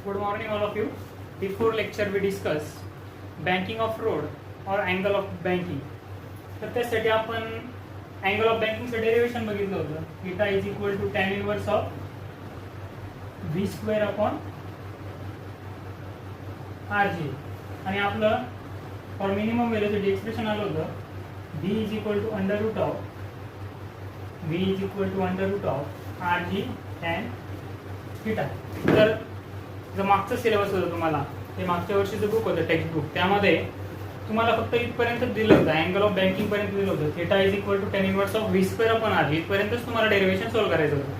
Good morning all of you. Before lecture we discuss banking of road or angle of banking. तर त्यासाठी आपण angle of banking चं derivation बघितलं होतं. Theta is equal to tan inverse of v square upon rg आणि आपलं for minimum velocity expression आलं होतं v is equal to under root of rg tan theta. तर जो मागचं सिलेबस होतं तुम्हाला ते मागच्या वर्षीचं बुक होतं टेक्स्टबुक, त्यामध्ये तुम्हाला फक्त इथपर्यंत दिलं होतं, अँगल ऑफ बँकिंग पर्यंत दिलं होतं. Theta is equal to tan inverse of v square upon rg इथपर्यंतच तुम्हाला डेरिवेशन सॉल्व्ह करायचं होतं.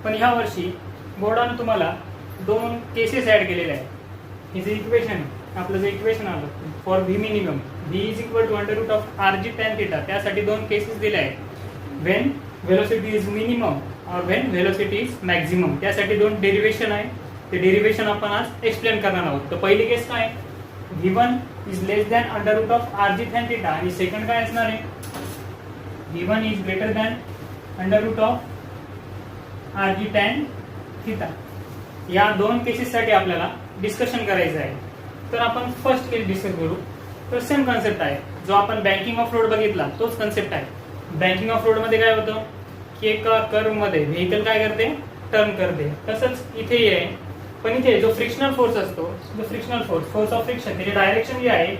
पण ह्या वर्षी बोर्डाने तुम्हाला दोन केसेस ऍड केलेले आहेत. हे जे इक्वेशन आपलं जे इक्वेशन आलं for V minimum v is equal to under root of rg tan theta, त्यासाठी दोन केसेस दिले आहेत. When velocity is minimum or when velocity is maximum, त्यासाठी दोन डेरिवेशन आहे. ते डेरिवेशन आपण आज एक्सप्लेन करणार आहोत. तर पहिली केस काय, v1 is less than under root of rg tan theta आणि सेकंड काय असणार आहे, v1 is greater than under root of rg tan theta. या दोन केसेस साठी आपल्याला डिस्कशन करायचं आहे. तर आपण फर्स्ट केस डिस्कस करू. तर सेम कन्सेप्ट आहे, जो आपण बँकिंग ऑफ रोड बघितला तोच कन्सेप्ट आहे. बँकिंग ऑफ रोड मध्ये काय होतं की एका कर्व मध्ये व्हेकल काय करते, टर्न करते. तसंच इथेही आहे, पण इथे जो फ्रिक्शनल फोर्स असतो, जो फ्रिक्शनल फोर्स ऑफ फ्रिक्शन, त्याची डायरेक्शन जी आहे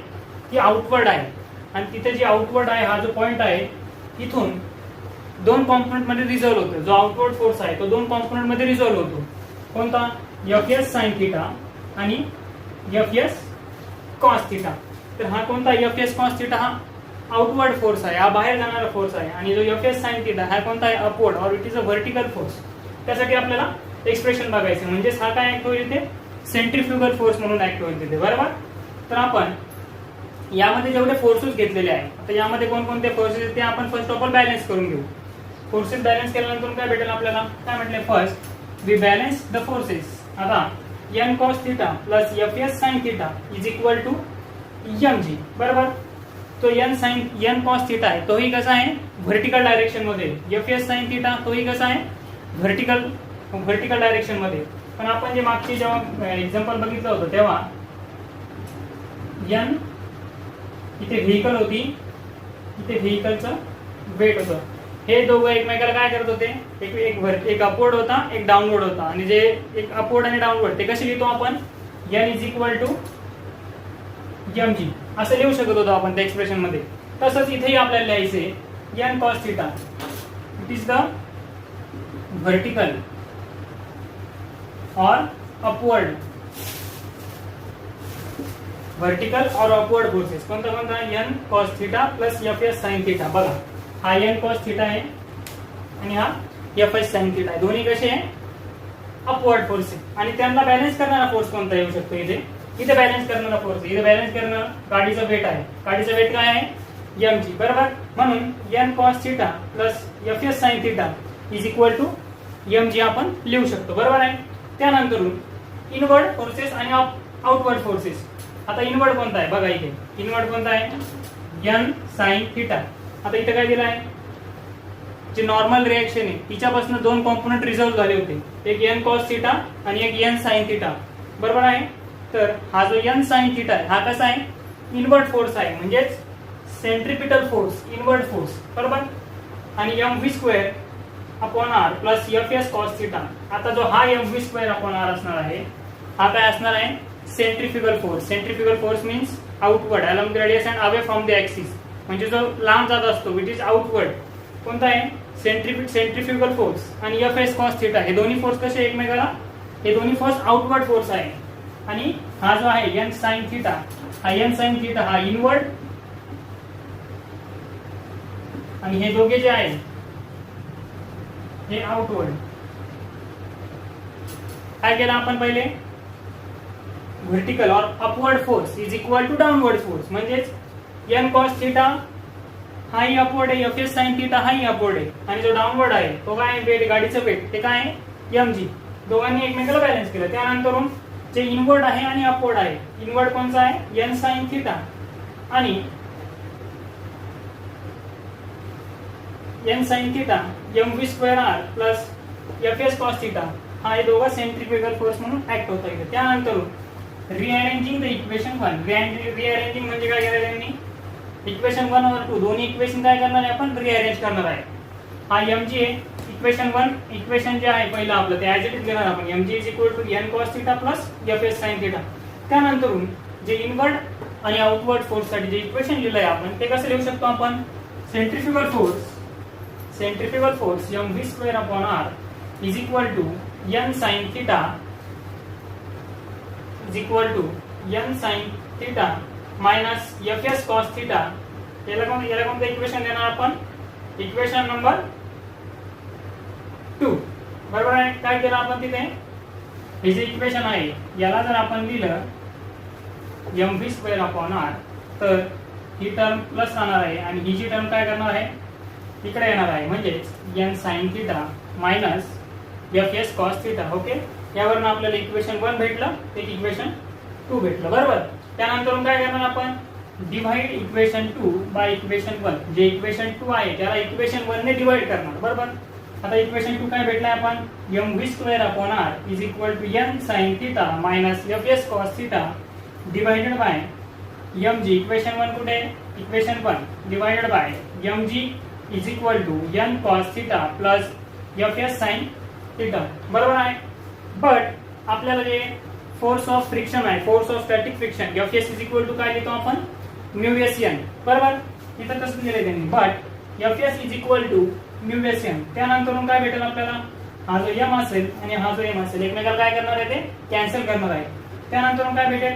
ती आउटवर्ड आहे. आणि तिथे जी आउटवर्ड आहे हा जो पॉइंट आहे इथून दोन कॉम्पोनंट मध्ये रिझॉल्व्ह होतो. जो आउटवर्ड फोर्स आहे तो दोन कॉम्पोनंट मध्ये रिझॉल्व्ह होतो. कोणता, एफ साइन थीटा आणि एफ कॉस थीटा. तर हा कोणता एफ कॉस थीटा हा आउटवर्ड फोर्स आहे, हा बाहेर जाणारा फोर्स आहे. आणि जो एफ साइन थीटा हा कोणता आहे, अपवर्ड और it is a vertical force. त्यासाठी आपल्याला एक्सप्रेशन बघायचं, म्हणजेच हा काय ऍक्ट होईल इथे, सेंट्रीफ्युगल फोर्स म्हणून ऍक्ट होईल तिथे, बरोबर. तर आपण यामध्ये जेवढे फोर्सेस घेतलेले आहेत, आता यामध्ये कोणकोणते फोर्सेस आहेत ते आपण फर्स्ट ऑफ ऑल बॅलन्स करून घेऊ. फोर्सेस बॅलन्स केल्यानंतर काय भेटेल आपल्याला, काय म्हटले, first we balance the forces. आता N cos theta plus F sine theta is equal to mg, बरोबर. तो एन कॉस थीटा आहे तोही कसा आहे, व्हर्टिकल डायरेक्शन मध्ये. एफ साइन थीटा तोही कसा आहे, व्हर्टिकल डायरेक्शन मध्ये. पण आपण जे मागची जेव्हा एक्झाम्पल बघितलं होतं तेव्हा एन इथे व्हेकल होती, इथे व्हेकलचं वेट होतं. हे दोघं एकमेकाला काय करत होते, एक अपवर्ड होता, एक डाऊनवर्ड होता. आणि जे एक अपवर्ड आणि डाऊनवर्ड ते कसे लिहितो आपण, N is equal to mg असं लिहू शकत होतो आपण त्या एक्सप्रेशन मध्ये. तसंच इथेही आपल्याला लिहायचे N cos theta it is the vertical or upward upward forces. कोणता N cos theta plus F sine theta. बघा हा एन कॉस थीटा आहे आणि हा एफ साइन थीटा आहे. दोन्ही कसे आहे, अपवर्ड फोर्स आहे. आणि त्यांना बॅलन्स करणारा फोर्स कोणता येऊ शकतो, इथे बॅलन्स करणारा फोर्स, इथे बॅलन्स करणारा गाडीचा वेट आहे. गाडीचा वेट काय आहे, mg, बरोबर. म्हणून N cos theta plus F sine theta is equal to mg आपण लिहू शकतो, बरोबर आहे. त्यानंतर इनवर्ड फोर्सेस आणि आउटवर्ड फोर्सेस. आता इनवर्ड कोणता आहे बघा, इथे इनवर्ड कोणता आहे, एन साइन थीटा. आता इथे काय दिलं आहे, जे नॉर्मल रिएक्शन आहे तिच्यापासून दोन कॉम्पोनंट रिझॉल्व्ह झाले होते, एक एन कॉस थीटा आणि एक एन साइन थीटा, बरोबर आहे. तर हा जो एन साइन थीटा आहे हा कसा आहे, इनवर्ड फोर्स आहे, म्हणजेच सेंट्रिपिटल फोर्स, इनवर्ड फोर्स, बरोबर. आणि M V square upon R plus F cos theta. आता जो हा M V square upon R असणार आहे हा काय असणार आहे, centrifugal force. Centrifugal force means outward along the radius and away from the axis, म्हणजे जो लांब जात असतो विच इज आउटवर्ड. कोणता आहे, सेंट्रिफ्युगल फोर्स. आणि एफ कॉस थीटा हे दोन्ही फोर्स कसे एकमेकाला, हे दोन्ही फोर्स आउटवर्ड फोर्स आहे. आणि हा जो आहे एन साइन थीटा, हा एन साइन थीटा हा इनवर्ड आणि हे दोघे जे आहे हे आउटवर्ड. काय केलं आपण पहिले, vertical or upward force is equal to downward force. म्हणजेच एन कॉस थीटा हाही अपवर्ड आहे, एफ साइन थीटा हाही अपवर्ड आहे. आणि जो डाऊनवर्ड आहे तो काय, वेट, गाडीचं वेट ते काय आहे, mg. दोघांनी एकमेकाला बॅलन्स केलं. त्यानंतर जे इनवर्ड आहे आणि अपवर्ड आहे, इनवर्ड कोणता आहे, एन साइन थीटा आणि N sine theta M V square R plus F cos theta हा दोघं सेंट्रीफ्युगल फोर्स म्हणून ऍक्ट होता इथे. त्यानंतर रिअरेंजिंग द इक्वेशन 1. रिअरेंजिंग म्हणजे काय करायचं त्यांनी इक्वेशन 1 और 2 दोन्ही इक्वेशन काय करणार आहे आपण रिअरेंज करणार आहे. हा mg आहे इक्वेशन 1 इक्वेशन जे आहे पहिलं आपलं ते ऍज इट इज घेणार आपण mg n cos θ plus fs sin θ. त्यानंतर जे इनवर्ड आणि आउटवर्ड फोर्स साठी जे इक्वेशन लिहिलंय आपण ते कसं लिहू शकतो आपण centrifugal force mv²/r is equal to n sin θ is equal to n sin θ minus fs cos θ. याला कोणतं इक्वेशन देणार आपण इक्वेशन नंबर 2. बरोबर आहे. काय केलं आपण तिथे हे जे इक्वेशन आहे याला जर आपण लिहिलं mv²/r तर ही टर्म प्लस राहणार आहे आणि ही जी टर्म काय करणार आहे इकडे येणार आहे म्हणजे n sin θ minus fs cos θ. Okay यावरून आपल्याला इक्वेशन 1 भेटलं ते इक्वेशन 2 भेटलं. बरोबर. त्यानंतर काय करणार आपण डिवाइड इक्वेशन 2 बाय इक्वेशन 1. जे इक्वेशन 2 आहे त्याला इक्वेशन 1 ने डिवाइड करणार. बरोबर. आता इक्वेशन 2 काय भेटलाय आपण mv²/r is equal to n sin θ minus fs cos θ divided by mg. Equation 1 कुठे equation 1 divided by mg is equal to n cos θ plus fs sin θ. बरोबर आहे. बट आपल्याला जे फोर्स ऑफ फ्रिक्शन आहे force of static friction fs is equal to काय लिहितो आपण μsn. बरोबर. इथं कसं दिलंय त्यांनी but fs is equal to μsn. त्यानंतर काय भेटेल आपल्याला हा जो m असेल आणि हा जो m असेल एकमेकाला काय करणार आहे ते कॅन्सल करणार आहे. त्यानंतर काय भेटेल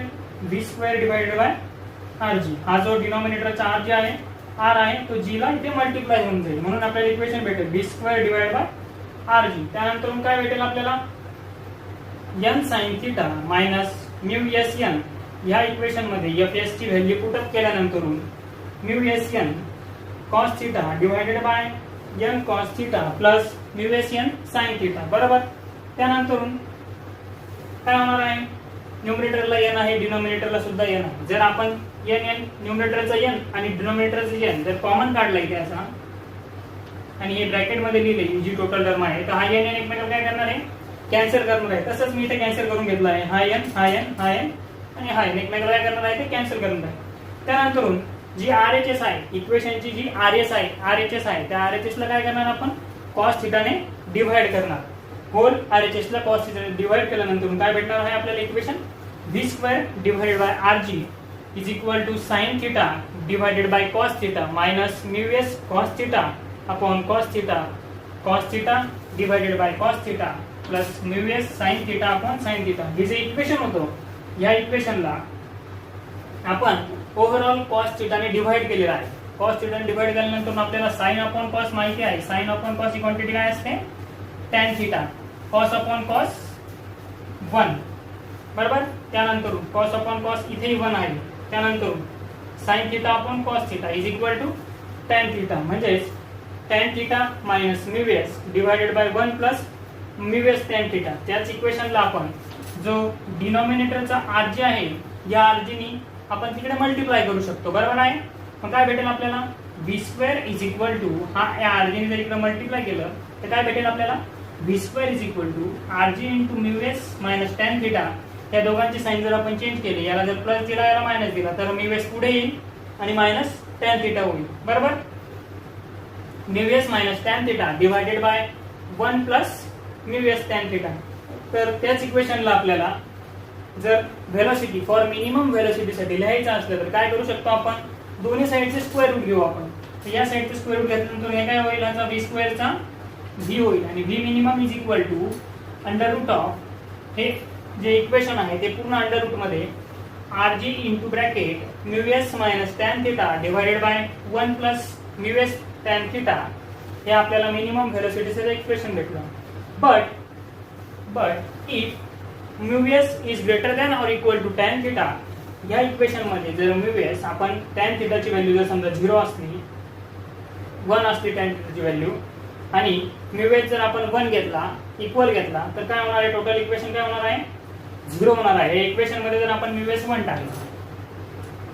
v² डिवाइडेड बाय rg. हा जो डिनॉमिनेटरचा rg आहे r आहे तो g ला इथे मल्टिप्लाय होऊन जाईल म्हणून आपल्याला इक्वेशन भेटेल v² डिवाइडेड बाय rg. त्यानंतर काय भेटेल आपल्याला n sin θ मायनस μsn. या इक्वेशन मध्ये fs ची व्हॅल्यू पुटअप केल्यानंतर μsn cos θ divided by n cos θ plus μsn sin θ. बरोबर. त्यानंतर काय होणार आहे न्यूमरेटरला n आहे डिनॉमिनेटरला सुद्धा n आहे. जर आपण n न्यूमरेटरचा n आणि डिनॉमिनेटरचा n जर कॉमन काढला इथे असा आणि हे ब्रॅकेट मध्ये लिहिले जी टोटल टर्म आहे तर हा n एकमेकांना काय करणार आहे कॅन्सल करणार आहे. तसंच मी इथे कॅन्सल करून घेतला आहे हा n आणि हा n एकमेकांना काय करणार आहे ते कॅन्सल करणार आहे. त्यानंतर जी RHS आहे इक्वेशनची जी RHS आहे त्या RHS ला काय करणार आपण cos θ ने डिवाइड करणार. होल RHS ला cos θ ने डिवाइड केल्यानंतर काय भेटणार आहे आपल्याला equation v² divided by rg is equal to sin θ divided by cos θ minus μs cos θ upon cos θ divided by cos θ plus μs sin θ upon sin θ. हे जे इक्वेशन होतं या इक्वेशनला आपण ओव्हरऑल cos θ ने डिवाइड केलेला आहे. cos θ ने डिवाइड केल्यानंतर आपल्याला sin upon cos माहिती आहे. sin upon cos ही क्वांटिटी काय असते tan θ. cos upon cos 1. बरोबर. त्यानंतर cos upon cos इथेही 1 आहे. त्यानंतर sin θ upon cos θ is equal to tan θ म्हणजे tan θ minus μs divided by 1 plus μs tan θ. त्याच इक्वेशनला आपण जो डिनॉमिनेटरचा rg आहे या rg नी आपण तिकडे मल्टिप्लाय करू शकतो. बरोबर आहे. मग काय भेटेल आपल्याला v² is equal to हा rg ने जर इकडे मल्टिप्लाय केलं तर काय भेटेल आपल्याला v² is equal to rg into μs minus tan θ. या दोघांची साइन जर आपण चेंज केली याला जर प्लस दिला याला मायनस दिला तर μs पुढे येईल आणि मायनस tan θ होईल. बरोबर. μs minus tan θ divided by 1 plus μs tan θ. तर त्याच इक्वेशनला आपल्याला जर व्हेलॉसिटी फॉर मिनिमम व्हेलॉसिटी साठी लिहायचं असलं तर काय करू शकतो आपण दोन्ही साइडचे स्क्वेअर रूट घेऊ आपण. तर या साइडचे स्क्वेअर रूट घेतल्यानंतर हे काय होईल याचा v² चा v होईल आणि v minimum is equal to under root of हे जे इक्वेशन आहे ते पूर्ण अंडर रूट मध्ये rg into bracket μs minus tan θ divided by 1 plus μs tan θ हे आपल्याला मिनिमम व्हेलॉसिटीचं इक्वेशन भेटलं. But if μs is greater than or equal to tan θ या इक्वेशन मध्ये जर μs आपण tan θ ची व्हॅल्यू जर समजा 0 असली 1 असली tan θ ची व्हॅल्यू आणि μs जर आपण 1 घेतला इक्वल घेतला तर काय होणार आहे टोटल इक्वेशन काय होणार आहे 0 होणार आहे. इक्वेशन मध्ये जर आपण μs 1 टाकला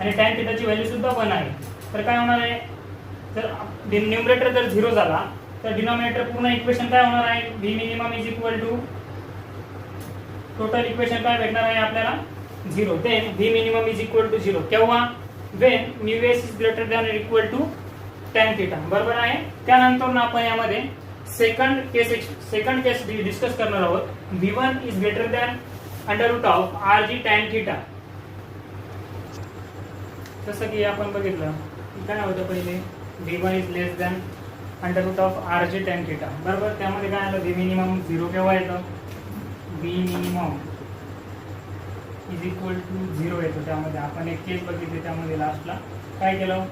आणि tan θ ची व्हॅल्यू सुद्धा 1 आहे तर काय होणार आहे जर न्यूमरेटर जर 0 झाला तर डिनॉमिनेटर पूर्ण इक्वेशन काय होणार आहे v minimum is equal to total equation काय भेटणार आहे आपल्याला 0. Then V minimum is equal to 0 केव्हा when mu S is greater than or equal to tan theta. बरोबर आहे. त्यानंतर आपण यामध्ये सेकंड केस डिस्कस करणार आहोत. V1 is greater than under root of R G tan theta. जसं की आपण बघितलं काय होतं पहिले V1 is less than under root of R G tan theta. बरोबर. त्यामध्ये काय आलं व्ही मिनिमम 0 केव्हा येतं V minimum is equal to 0 येतो. त्यामध्ये आपण एक केस बघितली त्यामध्ये लास्टला काय केलं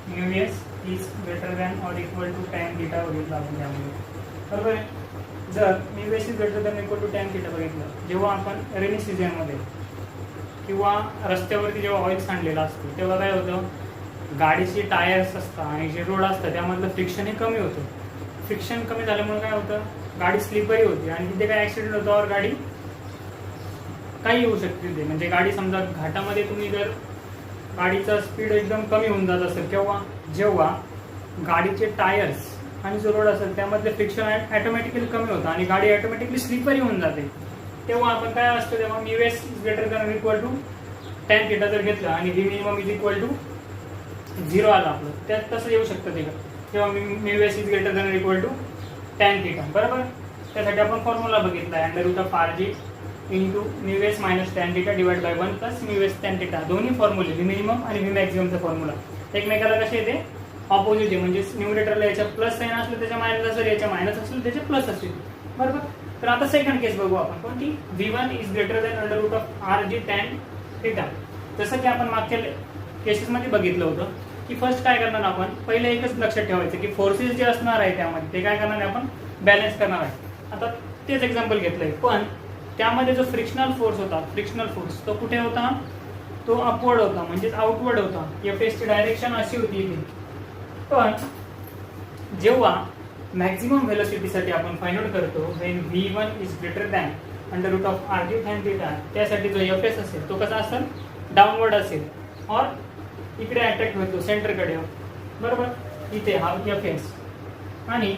mu S is greater than or equal to tan theta बघितलं आपण त्यामध्ये. बरोबर आहे. जर mu S is greater than equal to tan theta बघितलं जेव्हा आपण रेनी सीझनमध्ये किंवा रस्त्यावरती जेव्हा ऑइल सांडलेलं असतं तेव्हा काय होतं गाडीचे टायर्स असतात आणि जे रोड असतं त्यामधलं फ्रिक्शन हे कमी होतं. फ्रिक्शन कमी झाल्यामुळे काय होतं गाडी स्लिपरी होती आणि तिथे काय ॲक्सिडेंट होतो और गाडी काही होऊ शकते तिथे. म्हणजे गाडी समजा घाटामध्ये तुम्ही जर गाडीचा स्पीड एकदम कमी होऊन जात असेल केव्हा जेव्हा गाडीचे टायर्स आणि जो रोड असेल त्यामधले फ्रिक्शन ऑटोमॅटिकली कमी होतं आणि गाडी ऑटोमॅटिकली स्लिपरी होऊन जाते. तेव्हा आपण काय असतं तेव्हा mu S is greater than equal to tan theta जर घेतलं आणि V minimum is equal to 0 आलं आपलं त्यात तसं येऊ शकतं ते तेव्हा mu S is greater than equal to tan theta. बरोबर. त्यासाठी आपण फॉर्म्युला बघितला आहे under root of R G into mu S minus tan theta divide by 1 plus mu S tan theta. दोन्ही फॉर्म्युले व्ही मिनिमम आणि व्ही मॅक्झिममचा फॉर्म्युला एकमेकाला कसे येते ऑपोजिट आहे. म्हणजे न्यूमरेटरला याच्या प्लस साईन असलं त्याच्या मायनस असेल याच्या मायनस असेल त्याच्या प्लस असेल. बरोबर. तर आता सेकंड केस बघू आपण कोणती V1 is greater than under root of R G tan theta. जसं की आपण मागच्या केसेसमध्ये बघितलं होतं की फर्स्ट काय करणार आपण पहिले एकच लक्षात ठेवायचं की फोर्सेस जे असणार आहे त्यामध्ये ते काय करणार आहे आपण बॅलन्स करणार आहे. आता तेच एक्झाम्पल घेतलंय पण त्यामध्ये जो फ्रिक्शनल फोर्स होता फ्रिक्शनल फोर्स तो कुठे होता तो अपवर्ड होता म्हणजेच आउटवर्ड होता. एफ ची डायरेक्शन अशी होती इथे. पण जेव्हा मॅक्झिमम व्हेलोसिटीसाठी आपण फाइंड आउट करतो when V1 is greater than under root of R G tan theta त्यासाठी जो एफ एस असेल तो कसा असेल डाऊनवर्ड असेल और इकडे अट्रॅक्ट होतो सेंटरकडे. बरोबर. इथे हा एफ एस आणि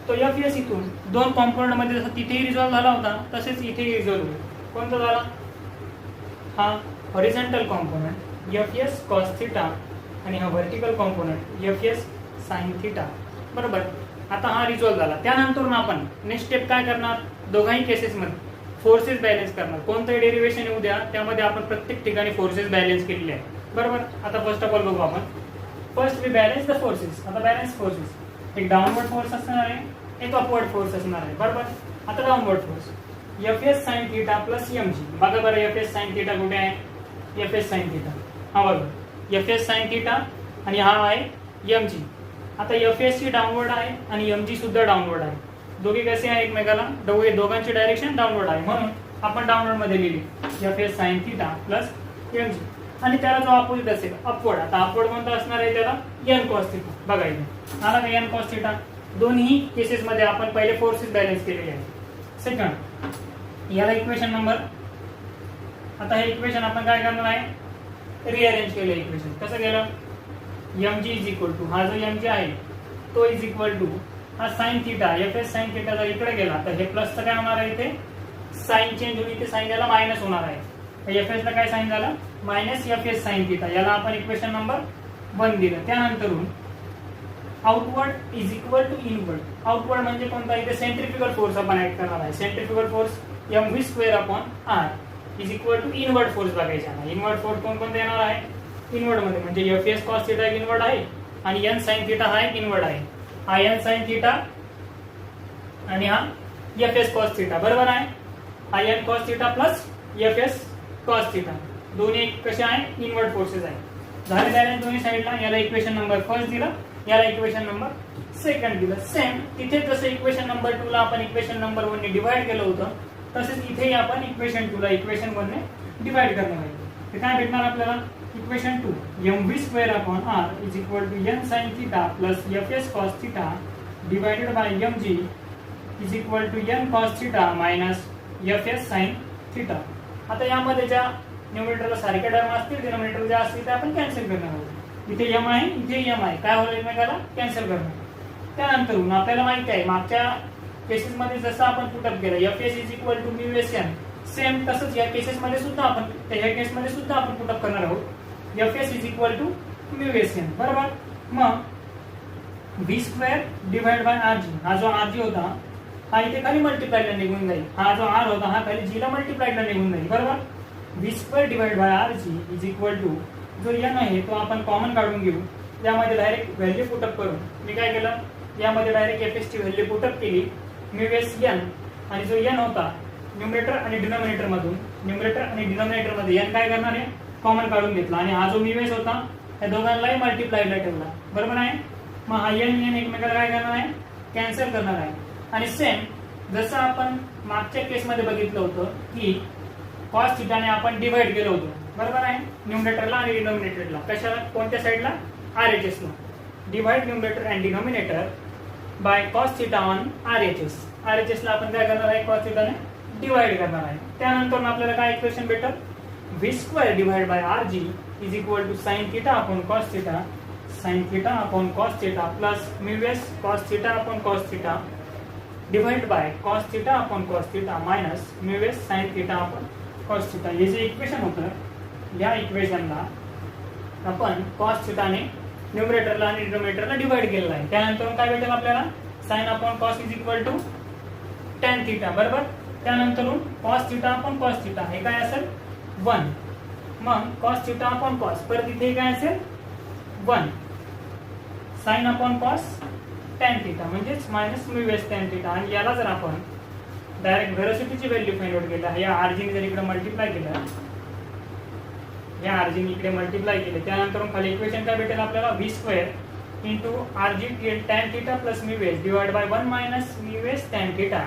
तो एफ एस इथून दोन कॉम्पोनंटमध्ये जसं तिथेही रिझॉल्व्ह झाला होता तसेच इथेही रिझॉल्व्ह होईल. कोणता झाला हा horizontal component F S cos theta आणि हा vertical component F S sine theta. बरोबर. आता हा रिझॉल्व्ह झाला. त्यानंतर आपण नेक्स्ट स्टेप काय करणार दोघाही केसेसमध्ये फोर्सेस बॅलन्स करणार. कोणतंही डेरिव्हेशन येऊ द्या त्यामध्ये आपण प्रत्येक ठिकाणी फोर्सेस बॅलन्स केलेले आहे. बरोबर. आता फर्स्ट ऑफ ऑल बघू आपण first we balance the forces. आता बॅलन्स फोर्सेस एक डाऊनवर्ड फोर्स असणार आहे एक अपवर्ड फोर्स असणार आहे. बरोबर. आता downward force F S sine theta plus M G. बघा बरं एफ एस साइन थिटा कुठे आहे एफ एस साइन थिटा हा बघा एफ एस साइन थिटा आणि हा आहे एम जी. आता एफ एस ची डाऊनवर्ड आहे आणि एम जी सुद्धा डाऊनवर्ड आहे. दोघे कसे आहे एकमेकाला दोघांची डायरेक्शन डाऊनवर्ड आहे म्हणून आपण डाऊनवर्ड मध्ये लिहिली F S sine theta plus M G आणि त्याला जो अपोजिट असेल अपवर्ड. आता अपवर्ड कोणता असणार आहे त्याला एन कॉस थिटा. बघायचं आला का एन कॉस थिटा. दोन्ही केसेसमध्ये आपण पहिले फोर्सेस बॅलन्स केलेले आहे. सेकंड याला इक्वेशन नंबर. आता हे इक्वेशन आपण काय करणार आहे रिअरेंज केलं. इक्वेशन कसं केलं M G is equal to हा जो एम जी आहे तो इज इक्वल टू हा sine theta F S sine theta जर इकडे गेला तर हे प्लसचं काय होणार आहे इथे साइन चेंज होऊन इथे साइन याला मायनस होणार आहे. एफ एस ला काय साइन झालं minus F S sine theta. याला आपण इक्वेशन नंबर 1 दिलं. त्यानंतरून outward is equal to inward. Outward म्हणजे कोणता इथे सेंट्रिफ्युगल फोर्स आपण ऍड करणार आहे. Centrifugal force M V square upon R is equal to inward force बघायचा आहे. इनवर्ड फोर्स कोणकोणते येणार आहे इनवर्ड मध्ये म्हणजे एफ एस कॉस थिटा एक इनवर्ड आहे आणि एन साइन थिटा हा एक इनवर्ड आहे. हा एन साइन थिटा आणि हा एफ एस कॉस थिटा. बरोबर आहे. हा N cos theta plus F S cos theta दोन्ही कसे आहे इनवर्ड फोर्सेस आहे. झाले बॅलन्स दोन्ही साईडला. याला इक्वेशन नंबर फर्स्ट दिला याला इक्वेशन नंबर सेकंड दिलं. सेम तिथे जसं इक्वेशन नंबर 2 ला आपण इक्वेशन नंबर 1 ने डिवाइड केलं होतं तसेच इथेही आपण इक्वेशन 2 ला इक्वेशन 1 ने डिवाइड करणार आहे. ते काय भेटणार आपल्याला equation 2 M V square upon R is equal to N sine theta plus F S cos theta divided by M G is equal to N cos theta minus F S sine theta. आता यामध्ये ज्या न्यूमरेटरला सारख्या term असतील denominator ज्या असतील त्या आपण cancel करणार आहोत. इथे एम आहे इथे एम आहे काय होईल एकमेकाला कॅन्सल करणार. त्यानंतर आपल्याला माहिती आहे मागच्या केसेसमध्ये जसं आपण पुटअप केलं F S is equal to mu S N same तसंच या केसेसमध्ये सुद्धा आपण पुटअप करणार आहोत Fs is equal to μSn. बरोबर. मग v² डिवाइड बाय Rg, हा जो Rg होता हा इथे खाली मल्टिप्लायला निघून जाईल, हा जो R होता हा खाली G ला मल्टिप्लायला निघून जाईल. बरोबर. v² divide by Rg is equal to जो n आहे तो आपण कॉमन काढून घेऊ, यामध्ये डायरेक्ट व्हॅल्यू पुटअप करू. मी काय केलं, यामध्ये डायरेक्ट Fs ची व्हॅल्यू पुटअप केली μSn, आणि जो n होता न्यूमरेटर आणि डिनॉमिनेटर मध्ये n काय करणार आहे, कॉमन काढून घेतला, आणि हा जो μs होता त्या दोघांनाही मल्टिप्लायला ठेवला. बरोबर आहे. मग हा n एकमेकाला काय करणार आहे, कॅन्सल करणार आहे. आणि सेम जसं आपण मागच्या केसमध्ये बघितलं होतं की कॉस थिटाने आपण डिवाइड केलं होतं. बरोबर आहे. न्यूमरेटरला आणि डिनॉमिनेटरला. कशाला, कोणत्या साईडला, RHS ला. Divide numerator and denominator by cos theta on RHS ला आपण काय करणार आहे, कॉस थिटाने डिवाइड करणार आहे. त्यानंतर आपल्याला काय इक्वेशन भेटल, v² divide by Rg is equal to sin theta upon cos theta, sin theta upon cos theta plus μs cos theta upon cos theta divide by cos theta upon cos theta minus μs sin theta upon cos theta. हे जे equation होतं, या इक्वेशनला आपण cos थीटाने न्यूमरेटरला आणि डिनॉमिनेटरला divide केलेलं आहे. त्यानंतर काय भेटेल आपल्याला, sin upon cos is equal to tan theta. बरोबर. त्यानंतर cos theta upon cos theta हे काय असेल, 1. मग cos थीटा अपॉन cos, परत इथे काय असेल, 1. sin upon cos tan theta म्हणजेच मायनस μs tan थीटा. आणि याला जर आपण डायरेक्ट व्हेलॉसिटीची व्हॅल्यू फाइंड आउट केला, या Rg जर इकडे मल्टिप्लाय केलं, या Rg इकडे मल्टिप्लाय केले, त्यानंतर खाली इक्वेशन काय भेटेल आपल्याला, v² into Rg tan theta plus μs divide by 1 minus μs tan theta.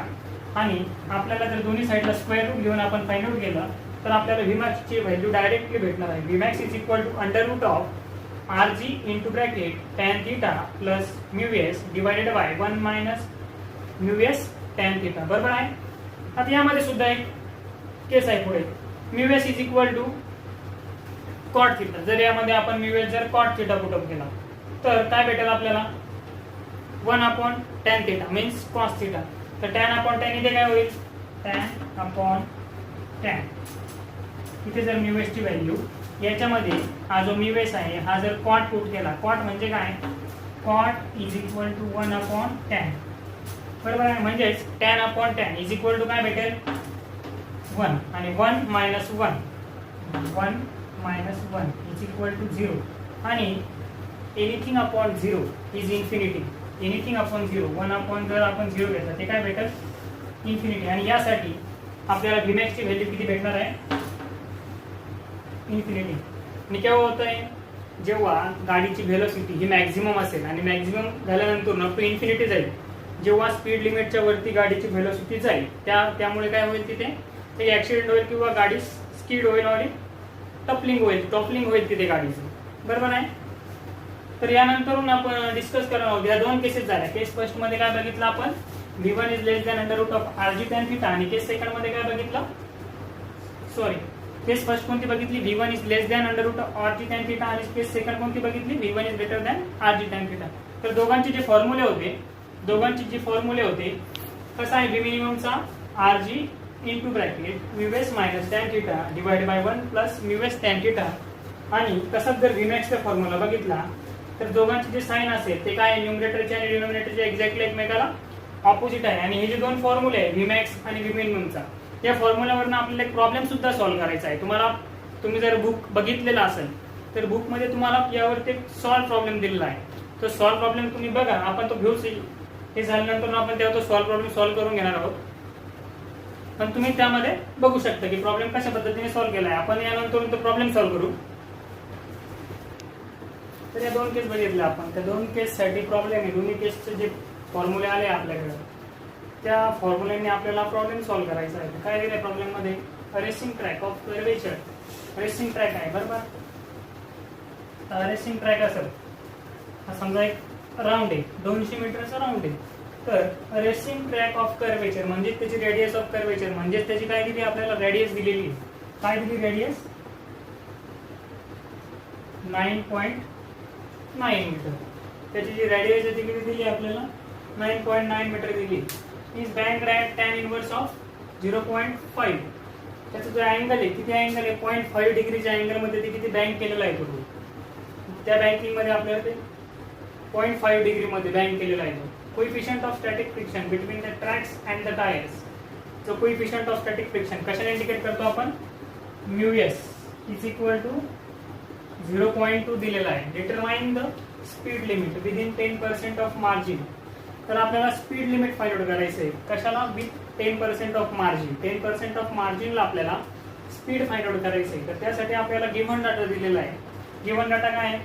आणि आपल्याला जर दोन्ही साईडला स्क्वेअर रूट घेऊन आपण फाइंड आउट केलं तर आपल्याला Vmax ची व्हॅल्यू डायरेक्टली भेटणार आहे. Vmax is equal to under root of Rg into bracket tan theta plus μs divided by 1 minus μs tan theta. बरोबर आहे. आता यामध्ये सुद्धा एक केस आहे पुढे, μs is equal to cot theta. जर यामध्ये आपण μs जर cot थीटा पुटअप केला तर काय भेटेल आपल्याला, 1 upon tan theta means cos theta. तर tan अपॉन tan इथे काय होईल, tan अपॉन tan. इथे जर μs ची व्हॅल्यू याच्यामध्ये हा जो μs आहे हा जर cot पुट केला, cot म्हणजे काय, cot is equal to 1 upon tan. बरोबर आहे. म्हणजेच tan upon tan is equal to काय भेटेल, 1. आणि 1 minus 1 minus 1 is equal to 0. आणि anything upon 0 is infinity. Anything upon 0, 1 upon जर आपण 0 घेतला ते काय भेटेल, इन्फिनिटी. आणि यासाठी आपल्याला Vmax ची व्हॅल्यू किती भेटणार आहे, इन्फिनिटी. आणि केव्हा होत आहे, जेव्हा गाडीची व्हेलॉसिटी ही मॅक्झिमम असेल, आणि मॅक्झिमम झाल्यानंतर अप टू इन्फिनिटी जाईल. जेव्हा स्पीड लिमिटच्या वरती गाडीची व्हेलॉसिटी जाईल त्यामुळे काय होईल, तिथे एक ऍक्सिडेंट होईल किंवा गाडी स्किड होईल आणि टॉपलिंग होईल तिथे गाडीची. बरोबर आहे. तर यानंतर आपण डिस्कस करणार आहोत, या दोन केसेस झाल्या. केस फर्स्ट मध्ये काय बघितलं आपण, v1 is less than under root of Rg tan theta. आणि केस सेकंड मध्ये काय बघितलं, केस फर्स्ट कोणती बघितली, v1 is less than under root of Rg tan theta. आणि केस सेकंड कोणती बघितली, v1 is greater than Rg tan theta. तर दोघांचे जे फॉर्म्युले होते, कसा आहे, v मिनिममचा Rg into bracket μs minus tan theta divide by 1 plus μs tan theta. आणि तसंच जर Vmax चा फॉर्म्युला बघितला तर दोघांचे जे साइन असेल ते काय, न्यूमरेटरचे आणि डिनॉमिनेटरचे एक्झॅक्टली एकमेकाला ऑपोजिट आहे. आणि हे जे दोन फॉर्म्युले आहे Vmax आणि v मिनिममचा, या फॉर्म्युल्यावरनं आपल्याला एक प्रॉब्लेम सुद्धा सॉल्व्ह करायचा आहे. तुम्ही जर बुक बघितलेला असेल तर बुक मध्ये तुम्हाला यावरती एक सॉल्व्ह प्रॉब्लेम दिलेला आहे. तो सॉल्व्ह प्रॉब्लेम तुम्ही बघा, आपण तो घेऊच. हे झाल्यानंतर आपण तेव्हा तो प्रॉब्लेम सॉल्व्ह करून घेणार आहोत. पण तुम्ही त्यामध्ये बघू शकता की प्रॉब्लेम कशा पद्धतीने सॉल्व्ह केला आहे. आपण यानंतर तो प्रॉब्लेम सॉल्व्ह करू. तर या दोन केस बघितल्या आपण, त्या दोन केस साठी प्रॉब्लेम आहे. दोन्ही केसचे जे फॉर्म्युले आले आपल्याकडे, त्या फॉर्म्युलेने आपल्याला प्रॉब्लेम सॉल्व्ह करायचा आहे. काय दिलंय प्रॉब्लेम मध्ये, racing track of curvature. Racing track आहे. बरोबर. रेसिंग ट्रॅक असेल, हा समजा एक राऊंड आहे, 200 मीटरचा राऊंड आहे. तर रेसिंग ट्रॅक ऑफ कर्वेचर म्हणजे त्याची रेडियस ऑफ कर्वेचर, म्हणजे त्याची काय दिली आपल्याला, रेडियस दिलेली आहे. काय दिली, रेडियस 9.9 मीटर. त्याची जी रेडियस आहे ती किती दिली आपल्याला, 9.9 मीटर दिली. Is bank at tan inverse of 0.5. त्याचा जो अँगल आहे किती अँगल आहे 0.5 डिग्रीच्या अँगलमध्ये ते किती बँक केलेला आहे तो त्या बँकिंगमध्ये आपल्याला ते 0.5 डिग्रीमध्ये बँक केलेला आहे. Coefficient of static friction between the tracks and the tyres. जो कोइफिशियंट ऑफ स्टॅटिक फ्रिक्शन कशाने इंडिकेट करतो आपण μs इज इक्वल टू 0.2 दिलेला आहे. Determine the speed limit within 10% of margin. तर आपल्याला स्पीड लिमिट फाइंड आउट करायचं आहे कशाला विथ 10% ऑफ मार्जिन. 10% ऑफ मार्जिनला आपल्याला स्पीड फाइंड आउट करायचं आहे. तर त्यासाठी आपल्याला गिव्हन डाटा दिलेला आहे. गिव्हन डाटा काय आहे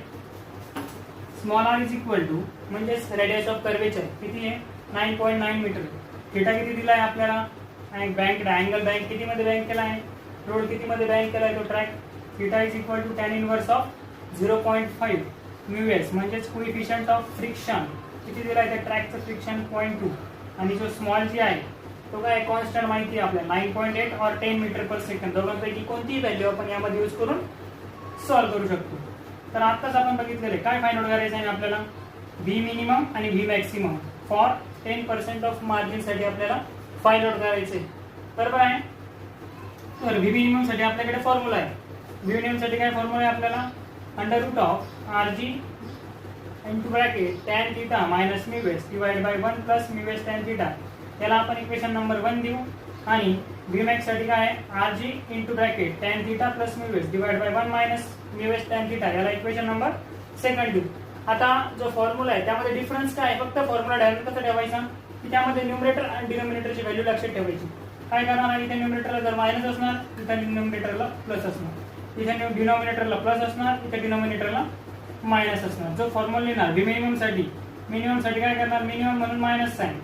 small r is equal to म्हणजेच रेडियस ऑफ कर्वेचर किती आहे 9.9 मीटर. थिटा किती दिला आहे आपल्याला बँक अँगल बँक किती मध्ये बँक केला आहे रोड किती मध्ये बँक केला आहे तो track. Theta is equal to tan inverse of 0.5 μs म्हणजेच कोइफिशियंट ऑफ फ्रिक्शन किती दिला आहे त्या ट्रॅकचं फ्रिक्शन 0.2 आणि जो स्मॉल जी आहे तो काय कॉन्स्टंट माहिती आहे आपल्याला 9.8 और 10 मीटर पर सेकंड. दोघांपैकी कोणतीही व्हॅल्यू आपण यामध्ये यूज करून सॉल्व्ह करू शकतो. तर आताच आपण बघितलेले काय फाइंड आउट करायचं आहे आपल्याला व्ही मिनिमम आणि V maximum for 10% of margin साठी आपल्याला फाइंड आउट करायचे बरोबर आहे. तर व्ही मिनिमम साठी आपल्याकडे फॉर्म्युला आहे. व्ही मिनिमम साठी काय फॉर्म्युला आहे आपल्याला under root of RG into bracket tan theta minus μs divide by 1 plus μs tan theta. याला आपण इक्वेशन नंबर 1 देऊ आणि व्ही मॅक्स साठी काय आहे RG into bracket tan theta plus μs divide by 1 minus μs tan theta. याला equation number 2 देऊ. आता जो फॉर्म्युला आहे त्यामध्ये डिफरन्स काय आहे फक्त फॉर्म्युला डायरेक्ट कसा ठेवायचा की त्यामध्ये न्यूमरेटर आणि डिनोमिनेटरची व्हॅल्यू लक्षात ठेवायची. काय करणार आहे इथे न्यूमरेटरला जर मायनस असणार इथे डिनोमिनेटरला प्लस असणार. इथे डिनोमिनेटरला प्लस असणार इथे डिनोमिनेटरला मायनस असणार. जो फॉर्म्युला लिहिणार व्ही मिनिमम साठी काय करणार मिनिमम म्हणून मायनस साइन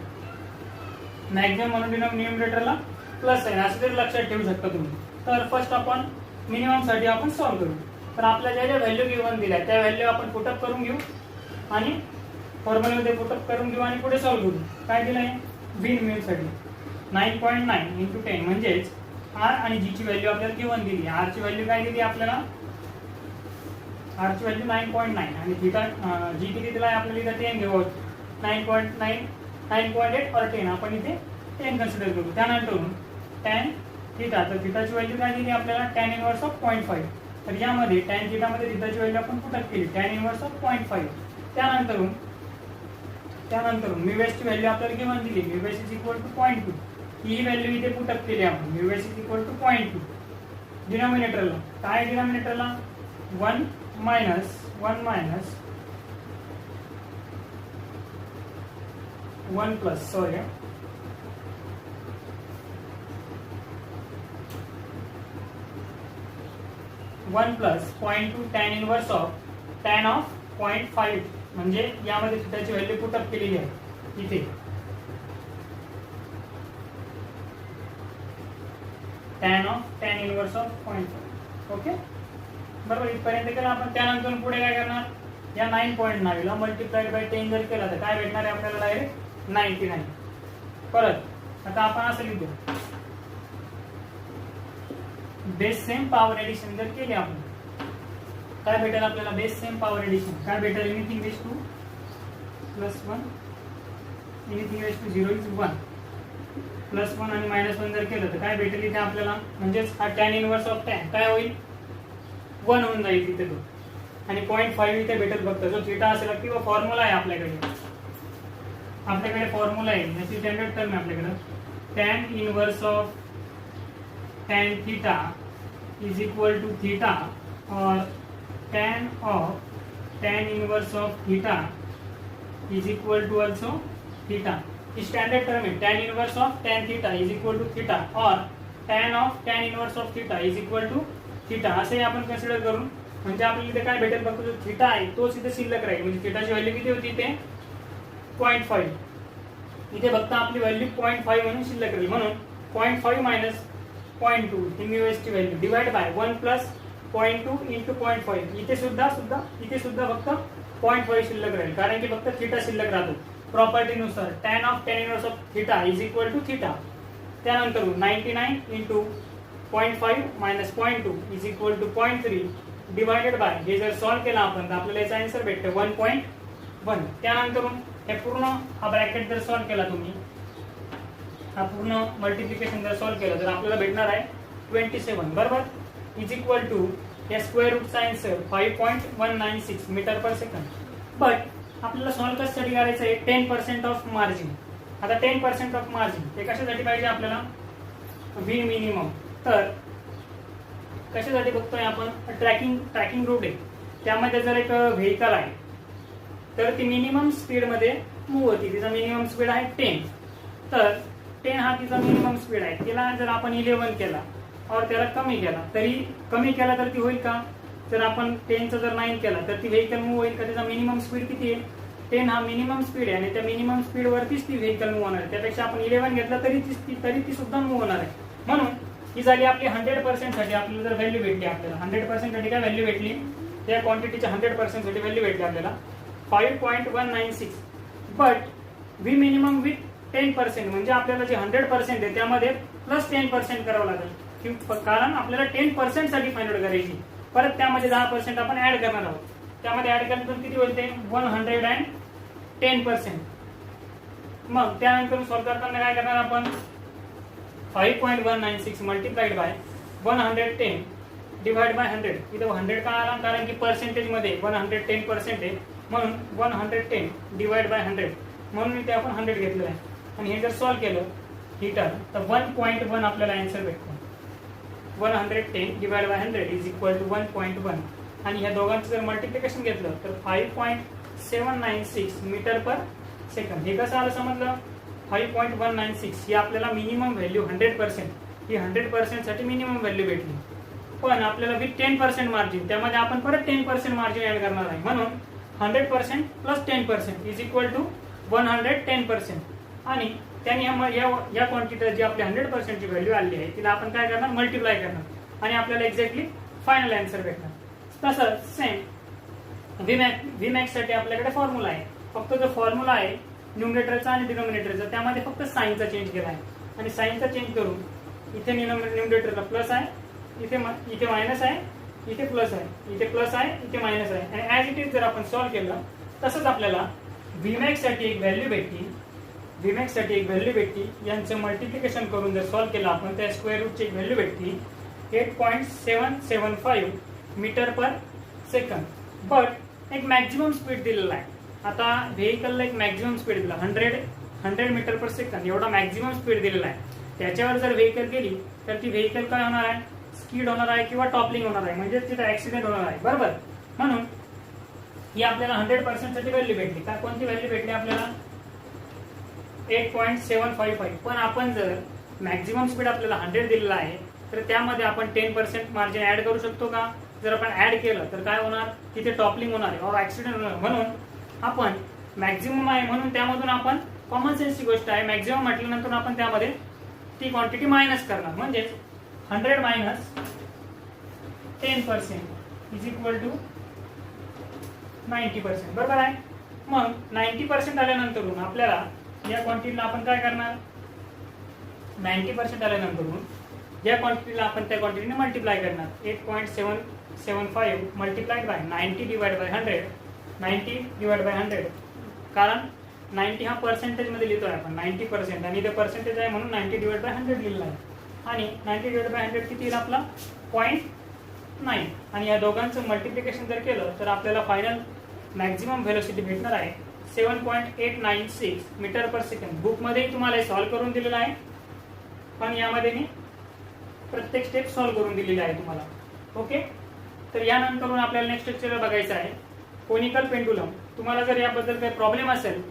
मॅक्सिमम म्हणून डिनोमिनेटरला प्लस साइन असं तरी लक्षात ठेवू शकता तुम्ही. तर फर्स्ट आपण मिनिमम साठी आपण सॉल्व्ह करू. तर आपल्याला ज्या व्हॅल्यू गिव्हन दिल्या त्या व्हॅल्यू आपण पुटअप करून घेऊ आणि फॉर्म्युलामध्ये पुटअप करून घेऊ आणि पुढे सॉल्व्ह करू. काय दिलं आहे व्ही मिनिमम साठी 9.9 इंटू 10 म्हणजेच आर आणि जी ची व्हॅल्यू आपल्याला गिव्हन दिली. आर ची व्हॅल्यू काय दिली आपल्याला आर ची व्हॅल्यू 9.9 आणि थीटा जी किती दिला आहे आपल्याला इथे 10 घेऊ 9.8 और 10 आपण इथे 10 कन्सिडर करू. त्यानंतर tan थीटा तर थीटाची व्हॅल्यू काय दिली आपल्याला tan इनवर्स ऑफ 0.5. तर यामध्ये tan थीटा मध्ये थीटाची व्हॅल्यू आपण पुटअप केली tan इनवर्स ऑफ 0.5. त्यानंतर μs ची व्हॅल्यू आपल्याला गिव्हन दिली μs इज इक्वल टू 0.2. ही व्हॅल्यू इथे पुटअप केली आपण μs इज इक्वल टू 0.2. डिनोमिनेटरला काय डिनोमिनेटरला 1 minus 1 plus 1 plus 0.2 tan inverse of tan of 0.5 म्हणजे यामध्ये थीटाची व्हॅल्यू पुटअप केलेली आहे इथे tan इनवर्स ऑफ 0.5. ओके बरोबर इथपर्यंत केलं आपण. त्यानंतर पुढे काय करणार या 9.9 ला मल्टिप्लाइड बाय 10 जर केला तर काय भेटणार आहे आपल्याला डायरेक्ट 99. परत आता आपण असं लिहितो बेस सेम पॉवर एडिशन जर केली आपण काय भेटेल आपल्याला बेस सेम पॉवर एडिशन काय भेटेल anything raise to +1 anything raise to 0 is 1 +1 आणि -1 जर केलं तर काय भेटेल इथे आपल्याला म्हणजेच हा tan इनवर्स ऑफ tan काय होईल 1 होऊन जाईल तिथे तो आणि 0.5 इथे भेटेल फक्त जो थीटा असेल किंवा फॉर्म्युला आहे आपल्याकडे फॉर्म्युला आहे याची स्टँडर्ड टर्म आहे आपल्याकडे tan inverse of tan theta is equal to theta और tan inverse of theta is equal to also theta. Standard term है tan inverse of tan theta is equal to theta और tan of tan inverse of theta is equal to theta असे आपण consider करून म्हणजे आपल्याला इथे काय भेटेल फक्त जो थीटा आहे तोच इथे शिल्लक राहील. म्हणजे थीटाची व्हॅल्यू किती होती इथे 0.5 इथे फक्त आपली व्हॅल्यू 0.5 म्हणून शिल्लक राहील. म्हणून 0.5 मायनस 0.2 ही μs ची value divide by 1 plus 0.2 into 0.5 इथे सुद्धा फक्त 0.5 शिल्लक राहील कारण की फक्त थीटा शिल्लक राहतो. प्रॉपर्टीनुसार tan of tan inverse of theta is equal to theta. त्यानंतर 99 into 0.5 minus 0.2 is equal to 0.3 divided by हे जर सॉल्व्ह केला आपण तर आपल्याला याचा आन्सर भेटतो 1.1. त्यानंतर हे पूर्ण हा ब्रॅकेट जर सॉल्व्ह केला तुम्ही हा पूर्ण मल्टिप्लिकेशन जर सॉल्व्ह केलं तर आपल्याला भेटणार आहे 27 बरोबर इज इक्वल टू या स्क्वेअर रूटचा answer 5.196 metre per second. But आपल्याला सॉल्व्ह कशासाठी करायचं आहे 10% ऑफ मार्जिन. आता 10% ऑफ मार्जिन हे कशासाठी पाहिजे आपल्याला व्ही मिनिमम. तर कशासाठी बघतोय आपण ट्रॅकिंग रोड आहे त्यामध्ये जर एक व्हेकल आहे तर ती मिनिमम स्पीड मध्ये मूव्ह होती. तिचा मिनिमम स्पीड आहे 10. तर 10 हा तिचा मिनिमम स्पीड आहे. तिला जर आपण 11 केला और त्याला कमी केला तर ती होईल का. जर आपण 10चा जर 9 केला तर ती व्हेकल मूव्ह होईल का. त्याचा मिनिमम स्पीड किती आहे 10 हा मिनिमम स्पीड आहे आणि त्या मिनिमम स्पीड वरतीच ती व्हेकल मूव्ह होणार आहे. त्यापेक्षा आपण 11 घेतला तरी ती सुद्धा मूव्ह होणार आहे. म्हणून ही झाली आपली 100% साठी आपल्याला जर व्हॅल्यू भेटली. आपल्याला 100% साठी काय व्हॅल्यू भेटली त्या क्वांटिटीच्या 100% साठी व्हॅल्यू भेटली आपल्याला 5.196. बट व्ही मिनिमम विथ 10% म्हणजे आपल्याला जे 100% आहे त्यामध्ये प्लस 10% करावं लागेल. कारण आपल्याला 10% साठी फाइंड आउट करायची. परत त्यामध्ये 10% आपण ऍड करणार आहोत. त्यामध्ये ऍड केल्यानंतर किती होईल ते 110%. मग त्यानंतर सॉल्व्ह करताना काय करणार आपण 5.196 मल्टिप्लाइड बाय 110 डिवाइड बाय 100. इथे 100 का आला कारण की पर्सेंटेज मध्ये 110% आहे म्हणून 110 डिवाइड बाय 100 म्हणून इथे आपण 100 घेतलेलं आहे. आणि हे जर सॉल्व्ह केलं ही टर्म तर 1.1 आपल्याला आन्सर भेटतो. 110 divide by 100 is equal to 1.1 आणि ह्या दोघांचं जर मल्टिप्लिकेशन घेतलं तर 5.796 मीटर पर सेकंड. हे कसं आलं समजलं 5.196 ही आपल्याला मिनिमम व्हॅल्यू 100% ही 100% साठी मिनिमम व्हॅल्यू भेटली. पण आपल्याला विथ 10% मार्जिन त्यामध्ये आपण परत 10% मार्जिन ऍड करणार आहे म्हणून 100% प्लस 10% इज इक्वल टू 110%. आणि त्याने या क्वांटिटी जी आपली 100% ची व्हॅल्यू आली आहे तिला आपण काय करणार मल्टिप्लाय करणार आणि आपल्याला एक्झॅक्टली फायनल आन्सर भेटणार. तसंच सेम व्हीमॅक्स साठी आपल्याकडे फॉर्म्युला आहे. फक्त जो फॉर्म्युला आहे न्यूमरेटरचा आणि डिनोमिनेटरचा त्यामध्ये फक्त साइनचा चेंज केला आहे आणि साइनचा चेंज करून इथे न्यूमरेटरला प्लस आहे इथे मायनस आहे इथे प्लस आहे इथे प्लस आहे इथे मायनस आहे. आणि ऍज इट इज जर आपण सॉल्व्ह केलं तसंच आपल्याला व्हीमॅक्स साठी एक व्हॅल्यू भेटली. यांचं मल्टिप्लिकेशन करून जर सॉल्व्ह केलं आपण त्या स्क्वेअर रूटची एक व्हॅल्यू भेटली 8.775 मीटर पर सेकंड. बट एक मॅक्झिमम स्पीड दिलेला आहे. आता व्हेकलला एक मॅक्झिमम स्पीड दिला 100 मीटर पर सेकंड एवढा मॅक्झिमम स्पीड दिलेला आहे. त्याच्यावर जर व्हेकल गेली तर ती व्हेकल काय होणार आहे स्किड होणार आहे किंवा टॉपलिंग होणार आहे म्हणजे तिथे ऍक्सिडेंट होणार आहे बरोबर. म्हणून ही आपल्याला 100% साठी व्हॅल्यू भेटली. का कोणती व्हॅल्यू भेटली आपल्याला 8.755. पण आपण जर मॅक्झिमम स्पीड आपल्याला 100 दिलेला आहे तर त्यामध्ये आपण 10% मार्जिन ऍड करू शकतो का. जर आपण ऍड केलं तर काय होणार तिथे टॉपलिंग होणार आहे और ऍक्सिडेंट होणार. म्हणून आपण मॅक्झिमम आहे म्हणून त्यामधून आपण कॉमन सेन्सची गोष्ट आहे मॅक्झिमम म्हटल्यानंतर आपण त्यामध्ये ती क्वांटिटी मायनस करणार. म्हणजे 100 मायनस 10% इज इक्वल टू 90% बरोबर आहे. मग 90% आल्यानंतर आपल्याला या क्वांटिटीला आपण काय करणार 90% आल्यानंतर या क्वांटिटीला आपण त्या क्वांटिटीने मल्टिप्लाय करणार. 8.775 मल्टिप्लाइड बाय 90 डिवाइड बाय 100 कारण 90 हा पर्सेंटेज मध्ये लिहितोय आपण 90% आणि इथे पर्सेंटेज आहे म्हणून 90 डिवाइड बाय 100 लिहिलेला आहे. आणि 90 डिवाइड बाय 100 किती येईल आपला 0.9. आणि या दोघांचं मल्टिप्लिकेशन जर केलं तर आपल्याला फायनल मॅक्झिमम व्हेलोसिटी भेटणार आहे 7.896 मीटर पर सेकंड. बुकमध्येही तुम्हाला सॉल्व्ह करून दिलेलं आहे पण यामध्ये मी प्रत्येक स्टेप सॉल्व्ह करून दिलेली आहे तुम्हाला. ओके. तर यानंतर आपल्याला नेक्स्ट लेक्चर बघायचं आहे कोनिकल पेंडुलम. तुम्हाला जर याबद्दल काही प्रॉब्लेम असेल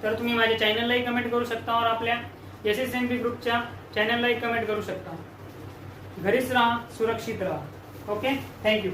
तर तुम्ही माझ्या चॅनललाही कमेंट करू शकता और आपल्या SSMB ग्रुपच्या चॅनललाही कमेंट करू शकता. घरीच राहा सुरक्षित राहा. Okay thank you.